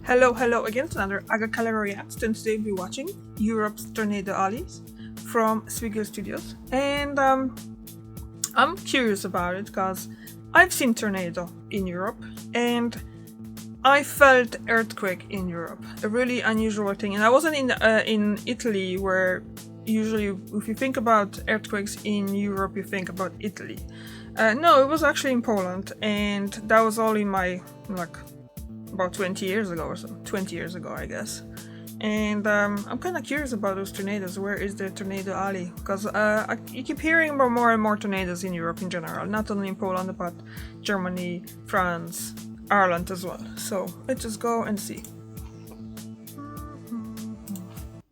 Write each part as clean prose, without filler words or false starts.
Hello again, it's another Agakala Reacts, and today we'll be watching Europe's Tornado Alleys from Swiggle Studios. And I'm curious about it because I've seen tornado in Europe and I felt earthquake in Europe, a really unusual thing. And I wasn't in Italy, where usually if you think about earthquakes in Europe you think about Italy. No, it was actually in Poland, and that was all in my about 20 years ago or so. 20 years ago, I guess. And I'm kind of curious about those tornadoes. Where is the tornado alley? Because you keep hearing about more and more tornadoes in Europe in general, not only in Poland but Germany, France, Ireland as well. So let's just go and see.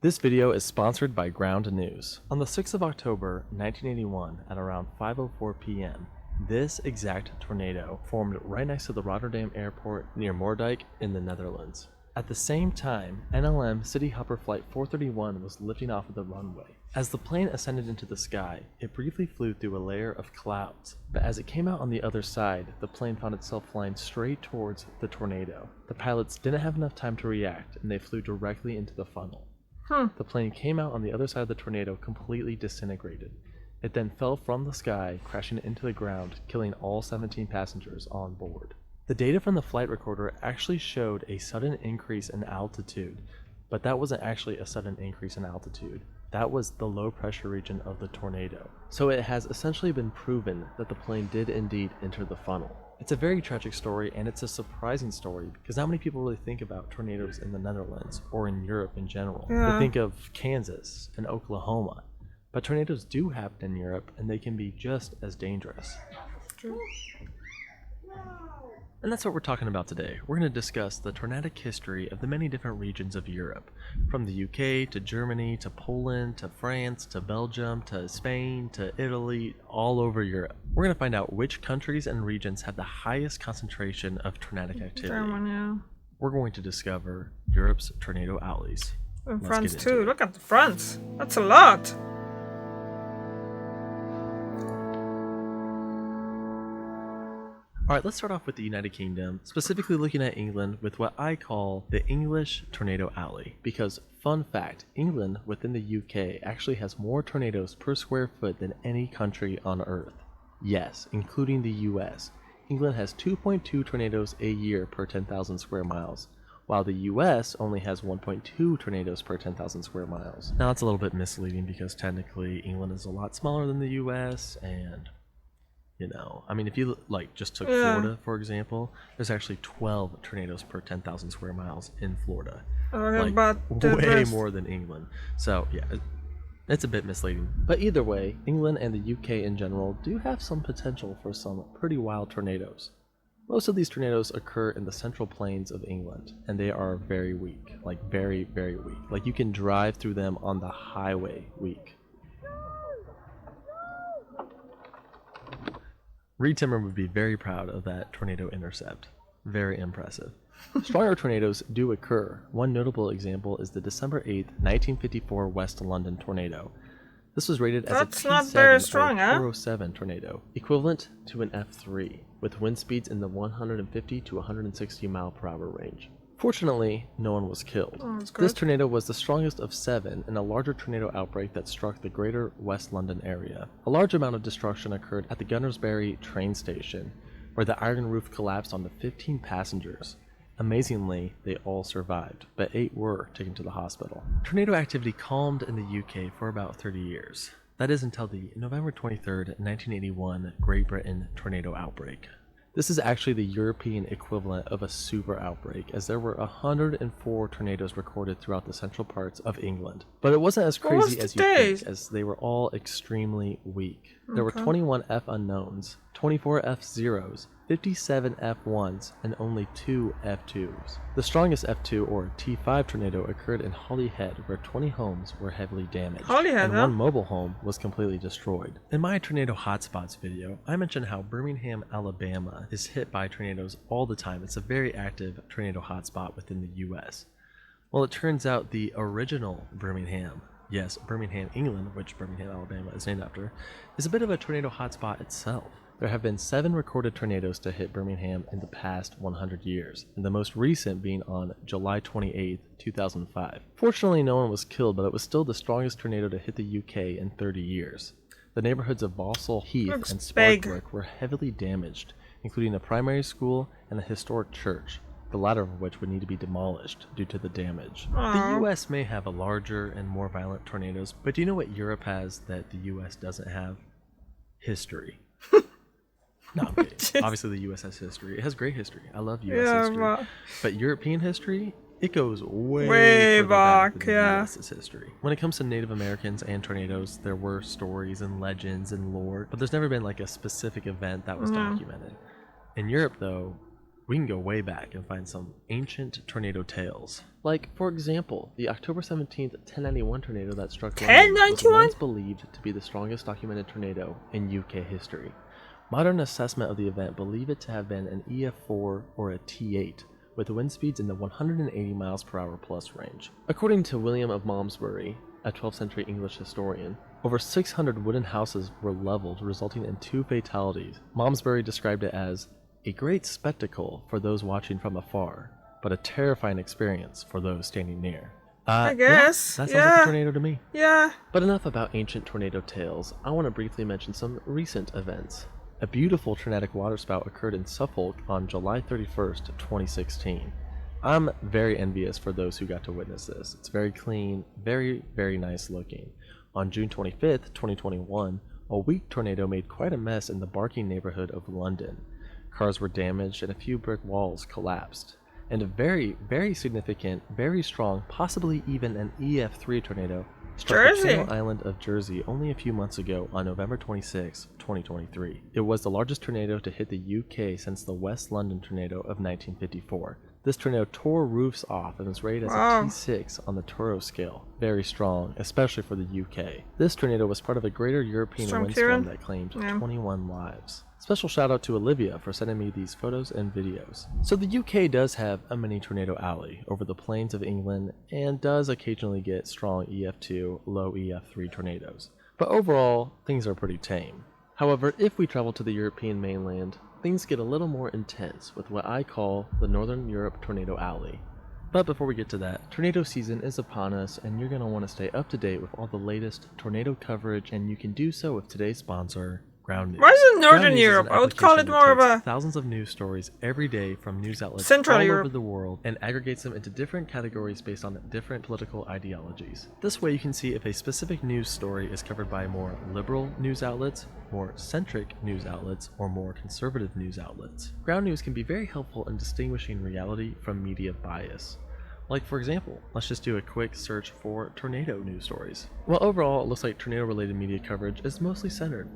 This video is sponsored by Ground News. On the 6th of October 1981 at around 5:04 p.m. this exact tornado formed right next to the Rotterdam airport near Moerdijk in the Netherlands. At the same time, NLM City Hopper Flight 431 was lifting off of the runway. As the plane ascended into the sky, it briefly flew through a layer of clouds, but as it came out on the other side, the plane found itself flying straight towards the tornado. The pilots didn't have enough time to react, and they flew directly into the funnel. The plane came out on the other side of the tornado completely disintegrated. It then fell from the sky, crashing into the ground, killing all 17 passengers on board. The data from the flight recorder actually showed a sudden increase in altitude, but that wasn't actually a sudden increase in altitude. That was the low pressure region of the tornado. So it has essentially been proven that the plane did indeed enter the funnel. It's a very tragic story, and it's a surprising story because not many people really think about tornadoes in the Netherlands or in Europe in general. They think of Kansas and Oklahoma. But tornadoes do happen in Europe, and they can be just as dangerous. True. And that's what we're talking about today. We're going to discuss the tornadic history of the many different regions of Europe, from the UK to Germany to Poland to France to Belgium to Spain to Italy, all over Europe. We're going to find out which countries and regions have the highest concentration of tornadic activity. Germany, yeah. We're going to discover Europe's tornado alleys. And Let's France get into too. it. Look at the France. That's a lot. Alright, let's start off with the United Kingdom, specifically looking at England with what I call the English Tornado Alley. Because, fun fact, England within the UK actually has more tornadoes per square foot than any country on Earth. Yes, including the US. England has 2.2 tornadoes a year per 10,000 square miles, while the US only has 1.2 tornadoes per 10,000 square miles. Now that's a little bit misleading because technically England is a lot smaller than the US, and you know, I mean, if you just took Florida, for example, there's actually 12 tornadoes per 10,000 square miles in Florida. Way more than England. So, yeah, it's a bit misleading. But either way, England and the UK in general do have some potential for some pretty wild tornadoes. Most of these tornadoes occur in the central plains of England, and they are very weak. Very, very weak. You can drive through them on the highway weak. Reed Timmer would be very proud of that tornado intercept. Very impressive. Stronger tornadoes do occur. One notable example is the December 8th, 1954 West London tornado. This was rated as a T7 not very strong, or 407 tornado, equivalent to an F3, with wind speeds in the 150 to 160 mile per hour range. Fortunately, no one was killed. This tornado was the strongest of 7 in a larger tornado outbreak that struck the greater West London area. A large amount of destruction occurred at the Gunnersbury train station, where the iron roof collapsed onto 15 passengers. Amazingly, they all survived, but 8 were taken to the hospital. Tornado activity calmed in the UK for about 30 years. That is until the November 23rd, 1981 Great Britain tornado outbreak. This is actually the European equivalent of a super outbreak, as there were 104 tornadoes recorded throughout the central parts of England. But it wasn't as crazy as you think, as they were all extremely weak. There were 21 F unknowns, 24 F0s, 57 F1s, and only 2 F2s. The strongest F2 or T5 tornado occurred in Holyhead, where 20 homes were heavily damaged, and one mobile home was completely destroyed. In my tornado hotspots video, I mentioned how Birmingham, Alabama is hit by tornadoes all the time. It's a very active tornado hotspot within the US. Well, it turns out the original Birmingham, yes, Birmingham, England, which Birmingham, Alabama is named after, is a bit of a tornado hotspot itself. There have been 7 recorded tornadoes to hit Birmingham in the past 100 years, and the most recent being on July 28, 2005. Fortunately, no one was killed, but it was still the strongest tornado to hit the UK in 30 years. The neighborhoods of Balsall Heath and Sparkbrook were heavily damaged, including a primary school and a historic church, the latter of which would need to be demolished due to the damage. Aww. The US may have a larger and more violent tornadoes, but do you know what Europe has that the US doesn't have? History. No, I'm kidding. Obviously the US has history. It has great history. I love US history. But European history, it goes way back than the US's history. When it comes to Native Americans and tornadoes, there were stories and legends and lore, but there's never been like a specific event that was documented. In Europe though, we can go way back and find some ancient tornado tales. Like, for example, the October 17th, 1091 tornado that struck London was once believed to be the strongest documented tornado in UK history. Modern assessment of the event believe it to have been an EF4 or a T8, with wind speeds in the 180 miles per hour plus range. According to William of Malmesbury, a 12th century English historian, over 600 wooden houses were leveled, resulting in 2 fatalities. Malmesbury described it as a great spectacle for those watching from afar, but a terrifying experience for those standing near. I guess. That sounds like a tornado to me. Yeah. But enough about ancient tornado tales. I want to briefly mention some recent events. A beautiful tornadic waterspout occurred in Suffolk on July 31st, 2016. I'm very envious for those who got to witness this. It's very clean, very, very nice looking. On June 25th, 2021, a weak tornado made quite a mess in the Barking neighborhood of London. Cars were damaged and a few brick walls collapsed. And a very, very significant, very strong, possibly even an EF3 tornado struck the Channel Island of Jersey only a few months ago on November 26, 2023. It was the largest tornado to hit the UK since the West London tornado of 1954. This tornado tore roofs off and was rated as a T6 on the Toro scale. Very strong, especially for the UK. This tornado was part of a greater European windstorm that claimed 21 lives. Special shout out to Olivia for sending me these photos and videos. So the UK does have a mini tornado alley over the plains of England and does occasionally get strong EF2, low EF3 tornadoes. But overall, things are pretty tame. However, if we travel to the European mainland, things get a little more intense with what I call the Northern Europe Tornado Alley. But before we get to that, tornado season is upon us and you're going to want to stay up to date with all the latest tornado coverage, and you can do so with today's sponsor, Ground News. Why is it Northern Europe? I would call it more of a... thousands of news stories every day from news outlets Central all Europe. over the world and aggregates them into different categories based on different political ideologies. This way you can see if a specific news story is covered by more liberal news outlets, more centric news outlets, or more conservative news outlets. Ground News can be very helpful in distinguishing reality from media bias. Like, for example, let's just do a quick search for tornado news stories. Well, overall, it looks like tornado-related media coverage is mostly centered.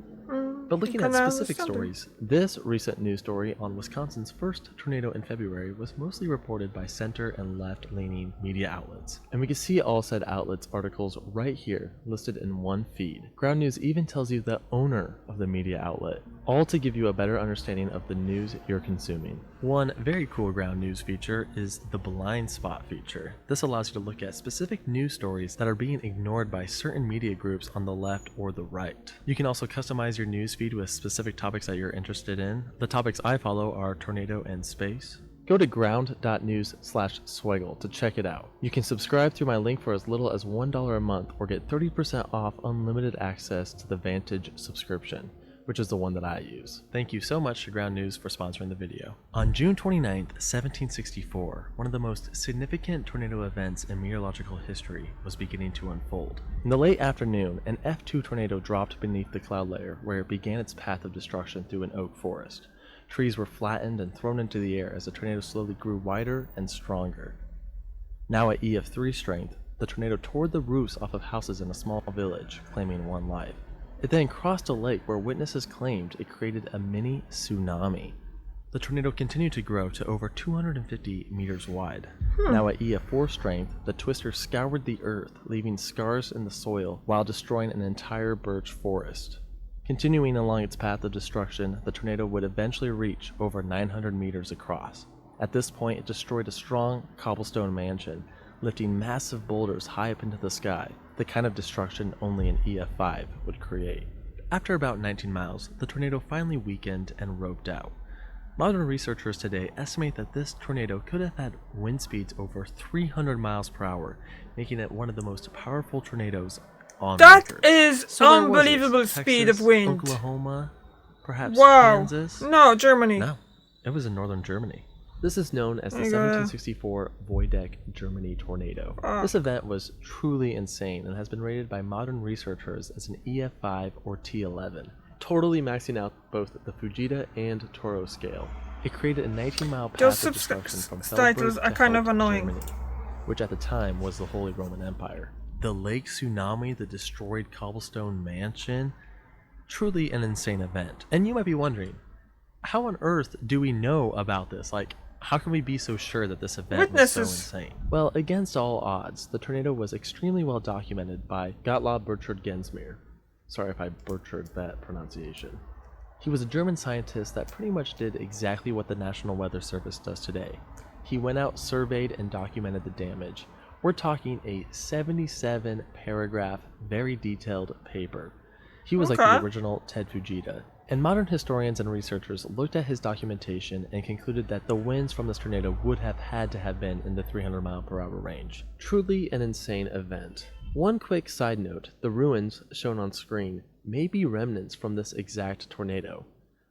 But looking at specific stories, this recent news story on Wisconsin's first tornado in February was mostly reported by center and left-leaning media outlets. And we can see all said outlets' articles right here, listed in one feed. Ground News even tells you the owner of the media outlet, all to give you a better understanding of the news you're consuming. One very cool Ground News feature is the blind spot feature. This allows you to look at specific news stories that are being ignored by certain media groups on the left or the right. You can also customize your news feed with specific topics that you're interested in. The topics I follow are tornado and space. Go to ground.news/swaggle to check it out. You can subscribe through my link for as little as $1 a month or get 30% off unlimited access to the Vantage subscription, which is the one that I use. Thank you so much to Ground News for sponsoring the video. On June 29th, 1764, one of the most significant tornado events in meteorological history was beginning to unfold. In the late afternoon, an F2 tornado dropped beneath the cloud layer where it began its path of destruction through an oak forest. Trees were flattened and thrown into the air as the tornado slowly grew wider and stronger. Now at EF3 strength, the tornado tore the roofs off of houses in a small village, claiming 1 life. It then crossed a lake where witnesses claimed it created a mini tsunami. The tornado continued to grow to over 250 meters wide. Now at EF4 strength, the twister scoured the earth, leaving scars in the soil while destroying an entire birch forest. Continuing along its path of destruction, the tornado would eventually reach over 900 meters across. At this point, it destroyed a strong cobblestone mansion, lifting massive boulders high up into the sky, the kind of destruction only an EF5 would create. After about 19 miles, the tornado finally weakened and roped out. Modern researchers today estimate that this tornado could have had wind speeds over 300 miles per hour, making it one of the most powerful tornadoes on record. That is So unbelievable speed of Texas, wind. Oklahoma, perhaps Wow. Kansas? No, Germany. No, it was in northern Germany. This is known as the Oh my God. 1764 Voidek Germany tornado. This event was truly insane and has been rated by modern researchers as an EF5 or T11, totally maxing out both the Fujita and Toro scale. It created a 19-mile path Those of destruction from subtitles Feldberg are to kind of Hope, annoying. Germany, which at the time was the Holy Roman Empire. The lake tsunami that destroyed Cobblestone Mansion, truly an insane event. And you might be wondering, how on earth do we know about this? Like, how can we be so sure that this event was so insane? Well, against all odds, the tornado was extremely well documented by Gottlob Burchard Gensmer. Sorry if I butchered that pronunciation. He was a German scientist that pretty much did exactly what the National Weather Service does today. He went out, surveyed, and documented the damage. We're talking a 77-paragraph, very detailed paper. He was like the original Ted Fujita. And modern historians and researchers looked at his documentation and concluded that the winds from this tornado would have had to have been in the 300-mile-per-hour range. Truly an insane event. One quick side note, the ruins shown on screen may be remnants from this exact tornado.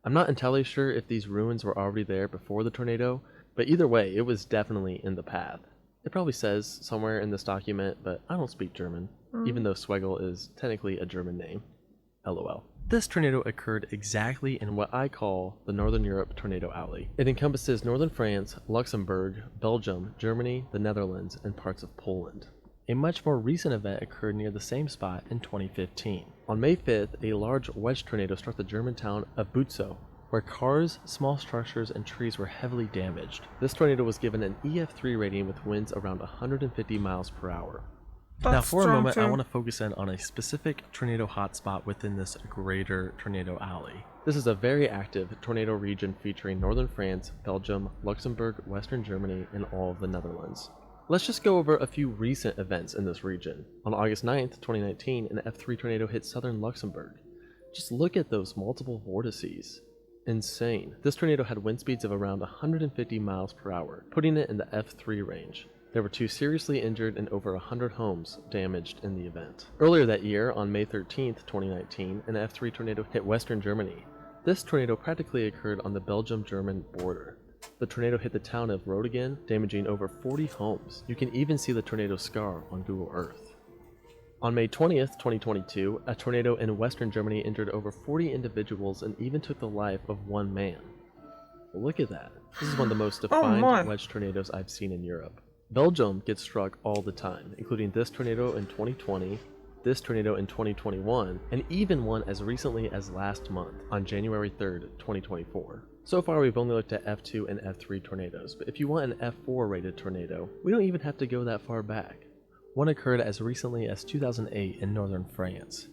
I'm not entirely sure if these ruins were already there before the tornado, but either way, it was definitely in the path. It probably says somewhere in this document, but I don't speak German, even though Schwegel is technically a German name. LOL. This tornado occurred exactly in what I call the Northern Europe Tornado Alley. It encompasses northern France, Luxembourg, Belgium, Germany, the Netherlands, and parts of Poland. A much more recent event occurred near the same spot in 2015. On May 5th, a large wedge tornado struck the German town of Butzow, where cars, small structures, and trees were heavily damaged. This tornado was given an EF3 rating with winds around 150 miles per hour. Now for a moment, I want to focus in on a specific tornado hotspot within this greater tornado alley. This is a very active tornado region featuring northern France, Belgium, Luxembourg, western Germany, and all of the Netherlands. Let's just go over a few recent events in this region. On August 9th, 2019, an F3 tornado hit southern Luxembourg. Just look at those multiple vortices. Insane. This tornado had wind speeds of around 150 miles per hour, putting it in the F3 range. There were 2 seriously injured and over 100 homes damaged in the event. Earlier that year, on May 13th, 2019, an F3 tornado hit western Germany. This tornado practically occurred on the Belgium-German border. The tornado hit the town of Rotingen, damaging over 40 homes. You can even see the tornado scar on Google Earth. On May 20th, 2022, a tornado in western Germany injured over 40 individuals and even took the life of 1 man. Look at that. This is one of the most defined wedge tornadoes I've seen in Europe. Belgium gets struck all the time, including this tornado in 2020, this tornado in 2021, and even one as recently as last month, on January 3rd, 2024. So far we've only looked at F2 and F3 tornadoes, but if you want an F4 rated tornado, we don't even have to go that far back. One occurred as recently as 2008 in northern France.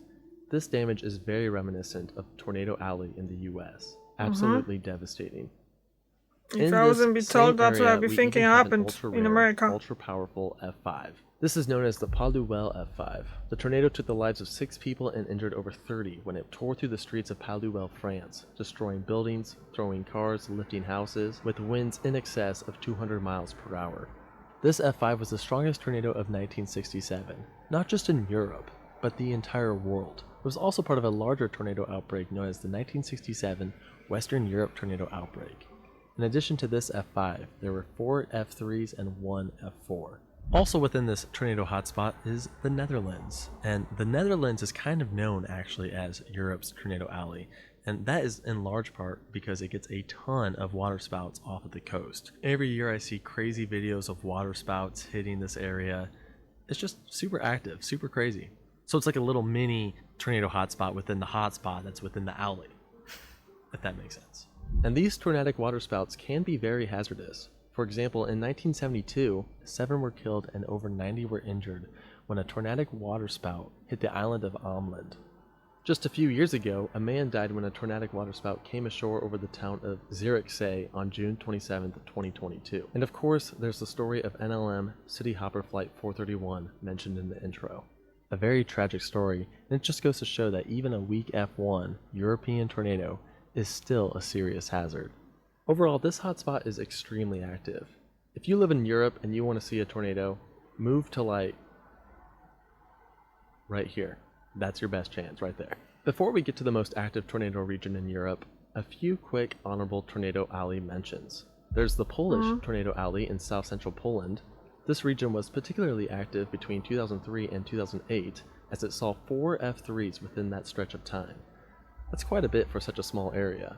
This damage is very reminiscent of Tornado Alley in the US. Absolutely devastating. If I wasn't be told, that's what I'd be thinking happened in America. Ultra-powerful F5. This is known as the Paluel F5. The tornado took the lives of 6 people and injured over 30 when it tore through the streets of Paluel, France, destroying buildings, throwing cars, lifting houses, with winds in excess of 200 miles per hour. This F5 was the strongest tornado of 1967, not just in Europe, but the entire world. It was also part of a larger tornado outbreak known as the 1967 Western Europe Tornado Outbreak. In addition to this F5, there were 4 F3s and 1 F4. Also within this tornado hotspot is the Netherlands, and the Netherlands is kind of known actually as Europe's Tornado Alley, and that is in large part because it gets a ton of waterspouts off of the coast. Every year I see crazy videos of waterspouts hitting this area. It's just super active, super crazy. So it's like a little mini tornado hotspot within the hotspot that's within the alley, if that makes sense. And these tornadic waterspouts can be very hazardous. For example, in 1972, 7 were killed and over 90 were injured when a tornadic waterspout hit the island of Amland. Just a few years ago, a man died when a tornadic waterspout came ashore over the town of Zierikzee on June 27, 2022. And of course, there's the story of NLM City Hopper Flight 431 mentioned in the intro. A very tragic story, and it just goes to show that even a weak F1 European tornado is still a serious hazard. Overall, this hotspot is extremely active. If you live in Europe and you want to see a tornado, move to like right here. That's your best chance right there. Before we get to the most active tornado region in Europe, a few quick honorable tornado alley mentions. There's the Polish tornado alley in south central Poland. This region was particularly active between 2003 and 2008 as it saw 4 F3s within that stretch of time. That's quite a bit for such a small area.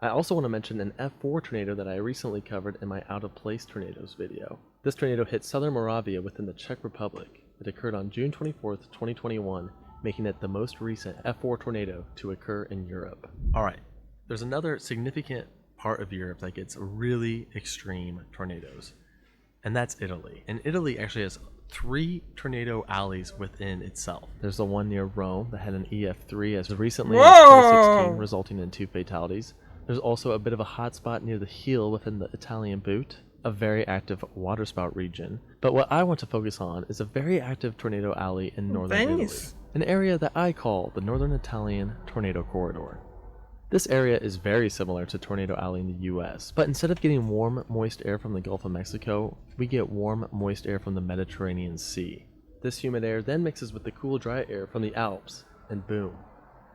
I also want to mention an F4 tornado that I recently covered in my Out of Place Tornadoes video. This tornado hit southern Moravia within the Czech Republic. It occurred on June 24th, 2021, making it the most recent F4 tornado to occur in Europe. Alright, there's another significant part of Europe that gets really extreme tornadoes, and that's Italy. And Italy actually has 3 tornado alleys within itself. There's the one near Rome that had an EF3 as recently as 2016, resulting in 2 fatalities. There's also a bit of a hotspot near the heel within the Italian boot, a very active waterspout region. But what I want to focus on is a very active tornado alley in northern Italy, an area that I call the Northern Italian Tornado Corridor. This area is very similar to Tornado Alley in the US, but instead of getting warm, moist air from the Gulf of Mexico, we get warm, moist air from the Mediterranean Sea. This humid air then mixes with the cool, dry air from the Alps, and boom,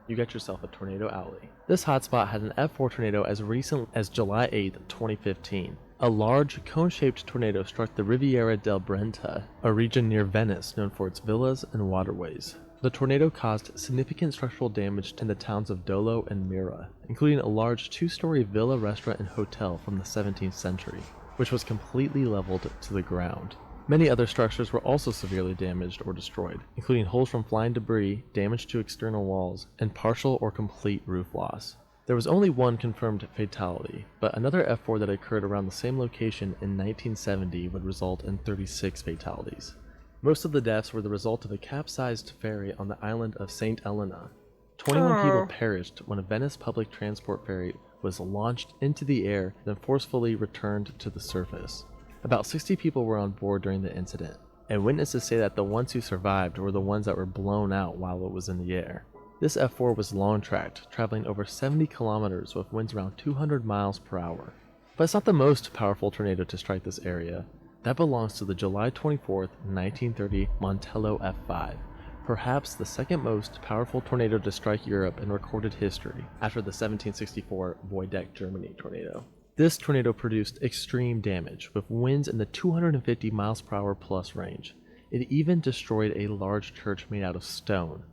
you get yourself a tornado alley. This hotspot had an F4 tornado as recent as July 8, 2015. A large, cone-shaped tornado struck the Riviera del Brenta, a region near Venice known for its villas and waterways. The tornado caused significant structural damage in the towns of Dolo and Mira, including a large 2-story villa, restaurant, and hotel from the 17th century, which was completely leveled to the ground. Many other structures were also severely damaged or destroyed, including holes from flying debris, damage to external walls, and partial or complete roof loss. There was only 1 confirmed fatality, but another F4 that occurred around the same location in 1970 would result in 36 fatalities. Most of the deaths were the result of a capsized ferry on the island of St. Helena. 21 people perished when a Venice public transport ferry was launched into the air and then forcefully returned to the surface. About 60 people were on board during the incident, and witnesses say that the ones who survived were the ones that were blown out while it was in the air. This F4 was long-tracked, traveling over 70 kilometers with winds around 200 miles per hour. But it's not the most powerful tornado to strike this area. That belongs to the July 24, 1930 Montello F5, perhaps the second most powerful tornado to strike Europe in recorded history, after the 1764 Boydek, Germany tornado. This tornado produced extreme damage, with winds in the 250 miles per hour plus range. It even destroyed a large church made out of stone.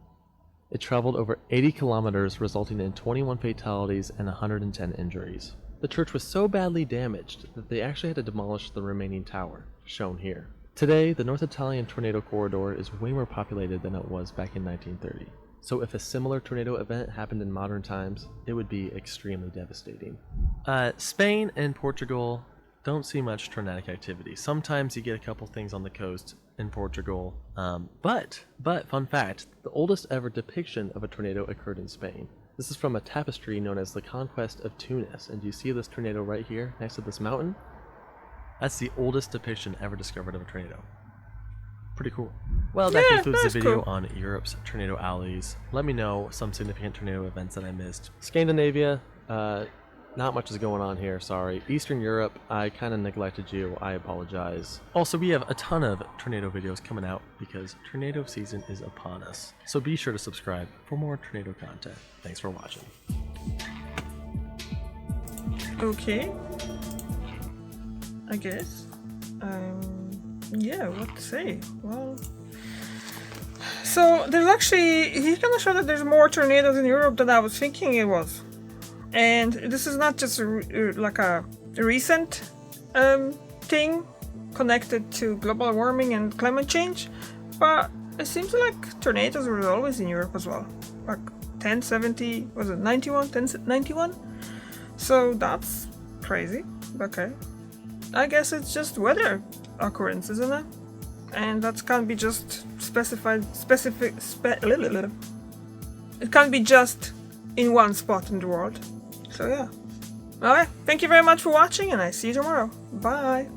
It traveled over 80 kilometers, resulting in 21 fatalities and 110 injuries. The church was so badly damaged that they actually had to demolish the remaining tower, shown here. Today, the North Italian Tornado Corridor is way more populated than it was back in 1930. So if a similar tornado event happened in modern times, it would be extremely devastating. Spain and Portugal don't see much tornadic activity. Sometimes you get a couple things on the coast in Portugal, but fun fact, the oldest ever depiction of a tornado occurred in Spain. This is from a tapestry known as the Conquest of Tunis, and do you see this tornado right here next to this mountain? That's the oldest depiction ever discovered of a tornado. Pretty cool. Well, that concludes the video on Europe's tornado alleys. Let me know some significant tornado events that I missed. Scandinavia, not much is going on here, sorry. Eastern Europe, I kind of neglected you, I apologize. Also, we have a ton of tornado videos coming out because tornado season is upon us. So be sure to subscribe for more tornado content. Thanks for watching. Okay. I guess. Yeah, what to say? Well, so there's actually, he kind of showed that there's more tornadoes in Europe than I was thinking it was. And this is not just like a recent thing connected to global warming and climate change, but it seems like tornadoes were always in Europe as well. Like 1070, was it 91? 1091? So that's crazy. Okay. I guess it's just weather occurrence, isn't it? And that can't be just it can't be just in one spot in the world. So yeah. Alright, thank you very much for watching, and I see you tomorrow. Bye!